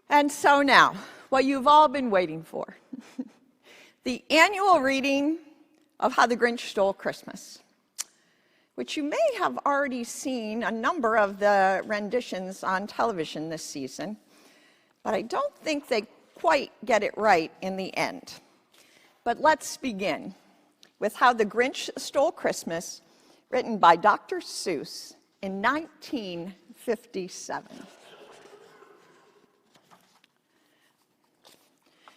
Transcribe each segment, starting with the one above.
And so now, what you've all been waiting for, the annual reading of How the Grinch Stole Christmas, which you may have already seen a number of the renditions on television this season, but I don't think they quite get it right in the end. But let's begin with How the Grinch Stole Christmas, written by Dr. Seuss in 1957.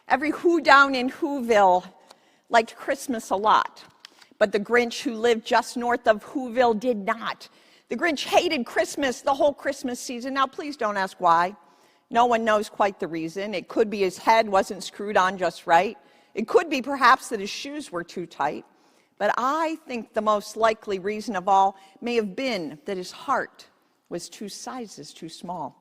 Every Who down in Whoville liked Christmas a lot, but the Grinch who lived just north of Whoville did not. The Grinch hated Christmas the whole Christmas season. Now, please don't ask why. No one knows quite the reason. It could be his head wasn't screwed on just right. It could be perhaps that his shoes were too tight. But I think the most likely reason of all may have been that his heart was 2 sizes too small.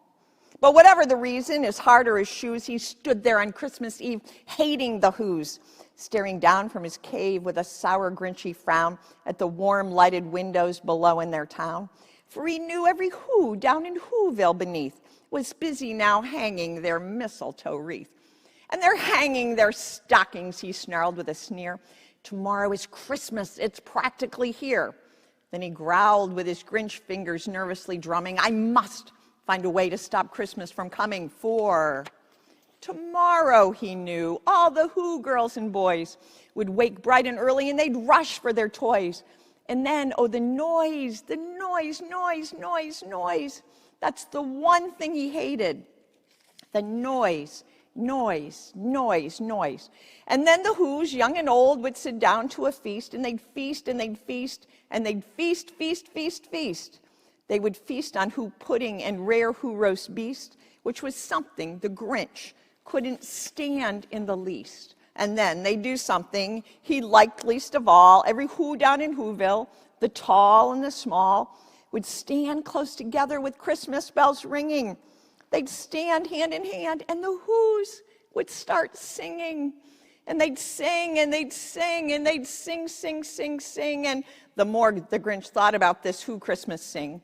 But whatever the reason, his heart or his shoes, he stood there on Christmas Eve, hating the Whos, staring down from his cave with a sour, Grinchy frown at the warm, lighted windows below in their town. For he knew every Who down in Whoville beneath was busy now hanging their mistletoe wreath. And they're hanging their stockings, he snarled with a sneer. Tomorrow is Christmas, it's practically here. Then he growled with his Grinch fingers nervously drumming, I must find a way to stop Christmas from coming, for tomorrow, he knew, all the Who girls and boys would wake bright and early and they'd rush for their toys. And then, oh, the noise, noise. That's the one thing he hated, the noise. And then the Whos, young and old, would sit down to a feast, and they'd feast, and they'd feast, and they'd feast. They would feast on Who pudding and rare Who roast beast, which was something the Grinch couldn't stand in the least. And then they'd do something he liked least of all. Every Who down in Whoville, the tall and the small, would stand close together with Christmas bells ringing. They'd stand hand in hand, and the Whos would start singing. And they'd sing, and they'd sing, and they'd sing. And the more the Grinch thought about this Who Christmas sing,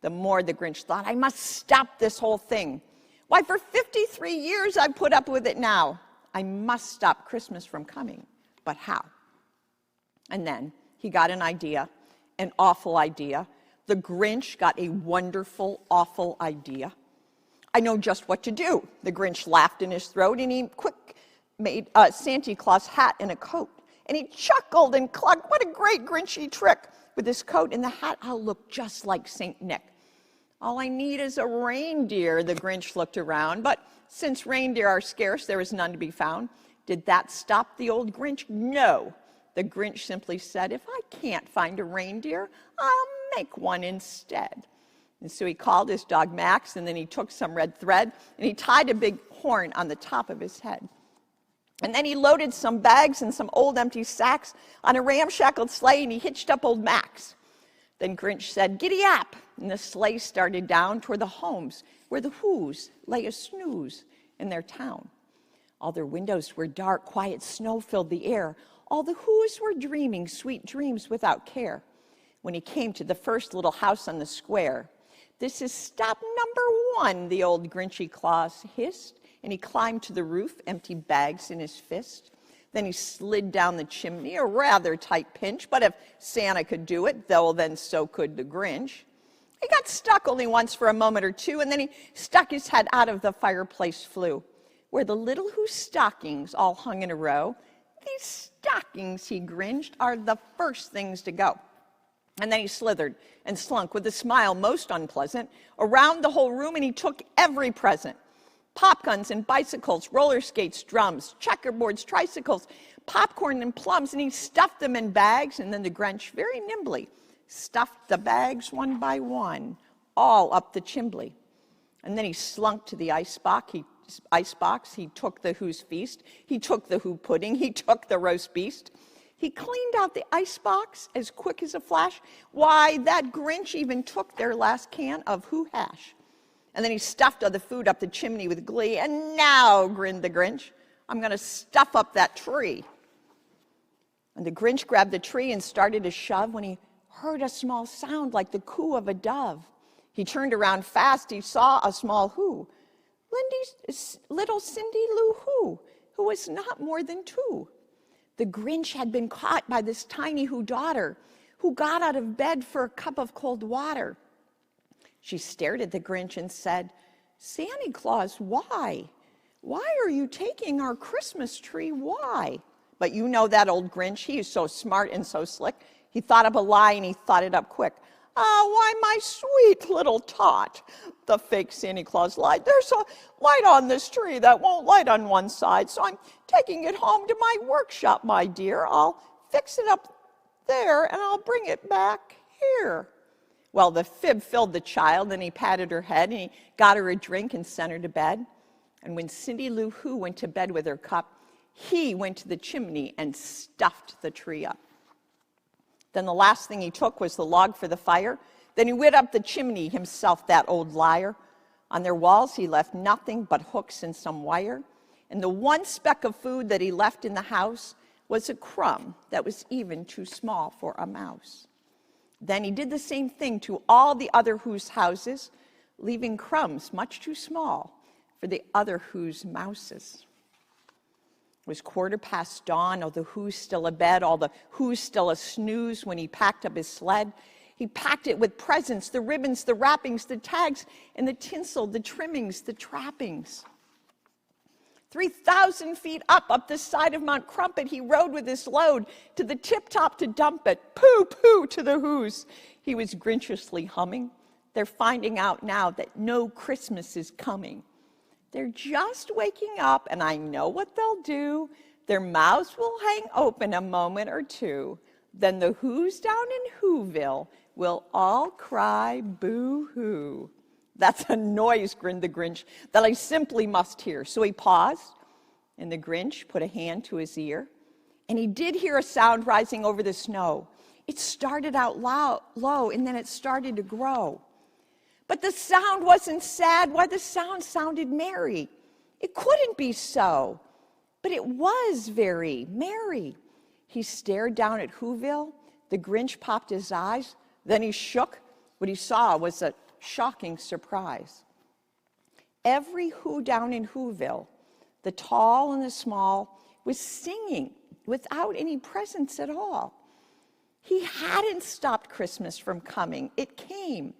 the more the Grinch thought, I must stop this whole thing. Why, for 53 years I've put up with it now. I must stop Christmas from coming. But how? And then he got an idea, an awful idea. The Grinch got a wonderful, awful idea. I know just what to do. The Grinch laughed in his throat, and he quick made a Santa Claus hat and a coat. And he chuckled and clucked, what a great Grinchy trick. With his coat and the hat, I'll look just like St. Nick. All I need is a reindeer, the Grinch looked around. But since reindeer are scarce, there is none to be found. Did that stop the old Grinch? No. The Grinch simply said, if I can't find a reindeer, I'll make one instead. And so he called his dog Max, and then he took some red thread, and he tied a big horn on the top of his head. And then he loaded some bags and some old empty sacks on a ramshackled sleigh, and he hitched up old Max. Then Grinch said, giddy up, and the sleigh started down toward the homes where the Whos lay a snooze in their town. All their windows were dark, quiet snow filled the air. All the Whos were dreaming sweet dreams without care. When he came to the first little house on the square, this is stop number 1, the old Grinchy Claus hissed, and he climbed to the roof, empty bags in his fist. Then he slid down the chimney, a rather tight pinch, but if Santa could do it, though, then so could the Grinch. He got stuck only once for a moment or two, and then he stuck his head out of the fireplace flue, where the little Who stockings all hung in a row. These stockings, he grinned, are the first things to go. And then he slithered and slunk with a smile most unpleasant around the whole room, and he took every present. Pop guns and bicycles, roller skates, drums, checkerboards, tricycles, popcorn and plums, and he stuffed them in bags, and then the Grinch very nimbly stuffed the bags one by one, all up the chimbley. And then he slunk to the icebox. He took the Who's feast. He took the Who pudding. He took the roast beast. He cleaned out the icebox as quick as a flash. Why, that Grinch even took their last can of Who hash. And then he stuffed all the food up the chimney with glee. And now, grinned the Grinch, I'm going to stuff up that tree. And the Grinch grabbed the tree and started to shove when he heard a small sound like the coo of a dove. He turned around fast. He saw a small Who little Cindy Lou who was not more than 2. The Grinch had been caught by this tiny Who daughter, who got out of bed for a cup of cold water. She stared at the Grinch and said, "Santa Claus, why? Why are you taking our Christmas tree? Why?" But you know that old Grinch, he is so smart and so slick. He thought up a lie and he thought it up quick. Why, my sweet little tot," the fake Santa Claus lied. "There's a light on this tree that won't light on one side, so I'm taking it home to my workshop, my dear. I'll fix it up there and I'll bring it back here." Well, the fib filled the child, and he patted her head, and he got her a drink and sent her to bed. And when Cindy Lou Who went to bed with her cup, he went to the chimney and stuffed the tree up. Then the last thing he took was the log for the fire. Then he went up the chimney himself, that old liar. On their walls he left nothing but hooks and some wire. And the one speck of food that he left in the house was a crumb that was even too small for a mouse. Then he did the same thing to all the other Who's houses, leaving crumbs much too small for the other Who's mouses. It was 15:15 dawn, all the Who's still abed, all the Who's still a snooze when he packed up his sled. He packed it with presents, the ribbons, the wrappings, the tags, and the tinsel, the trimmings, the trappings. 3,000 feet up the side of Mount Crumpet, he rode with his load to the tip-top to dump it. Pooh, pooh to the Who's. He was grinchiously humming. They're finding out now that no Christmas is coming. They're just waking up, and I know what they'll do. Their mouths will hang open a moment or two. Then the Who's down in Whoville will all cry boo-hoo. "That's a noise," grinned the Grinch, "that I simply must hear." So he paused, and the Grinch put a hand to his ear, and he did hear a sound rising over the snow. It started out low, and then it started to grow. But the sound wasn't sad. Why, the sound sounded merry. It couldn't be so, but it was very merry. He stared down at Whoville. The Grinch popped his eyes. Then he shook. What he saw was a shocking surprise. Every Who down in Whoville, the tall and the small, was singing without any presents at all. He hadn't stopped Christmas from coming. It came.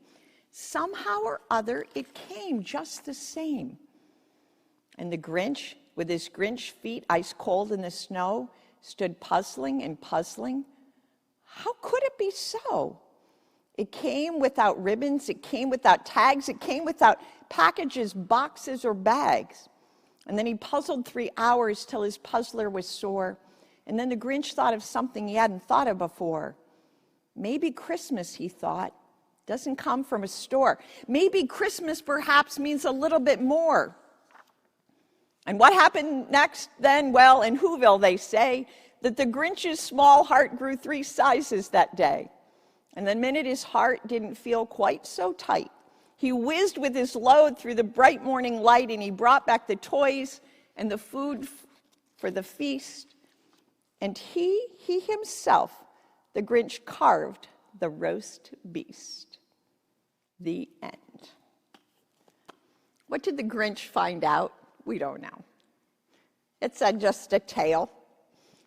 Somehow or other, it came just the same. And the Grinch, with his Grinch feet ice cold in the snow, stood puzzling and puzzling. How could it be so? It came without ribbons, it came without tags, it came without packages, boxes, or bags. And then he puzzled 3 hours till his puzzler was sore. And then the Grinch thought of something he hadn't thought of before. Maybe Christmas, he thought, doesn't come from a store. Maybe Christmas perhaps means a little bit more. And what happened next then? Well, in Whoville they say that the Grinch's small heart grew 3 sizes that day. And the minute his heart didn't feel quite so tight, he whizzed with his load through the bright morning light, and he brought back the toys and the food for the feast. And he himself, the Grinch, carved the roast beast. The end. What did the Grinch find out? We don't know. It's just a tale.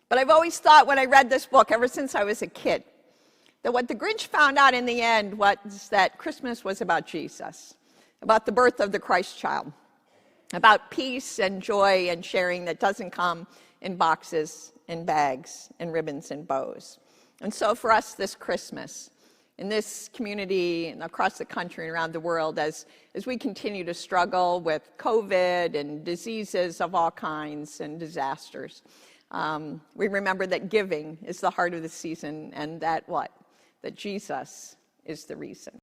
But I've always thought when I read this book, ever since I was a kid, that what the Grinch found out in the end was that Christmas was about Jesus, about the birth of the Christ child, about peace and joy and sharing that doesn't come in boxes and bags and ribbons and bows. And so for us this Christmas, in this community and across the country and around the world, as we continue to struggle with COVID and diseases of all kinds and disasters, we remember that giving is the heart of the season, and that what? That Jesus is the reason.